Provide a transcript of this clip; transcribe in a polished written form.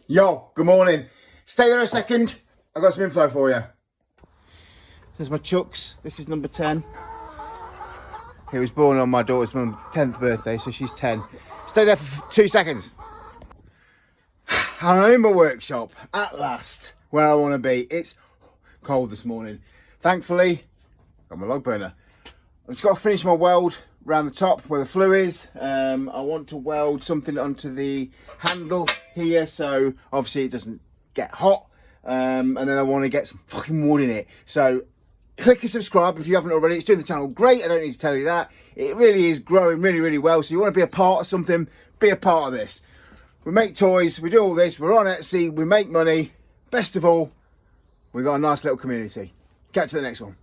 Yo, good morning. Stay there a second. I've got some info for you. There's my Chucks. This is number 10. He was born on my daughter's 10th birthday, so she's 10. Stay there for 2 seconds. I'm in my workshop, at last, where I want to be. It's cold this morning. Thankfully, got my log burner. I've just got to finish my weld around the top where the flue is. I want to weld something onto the handle here, so obviously it doesn't get hot. And then I want to get some fucking wood in it. So click and subscribe if you haven't already. It's doing the channel great, I don't need to tell you that. It really is growing really, really well. So you want to be a part of something, be a part of this. We make toys, we do all this, we're on Etsy, we make money. Best of all, we've got a nice little community. Catch you the next one.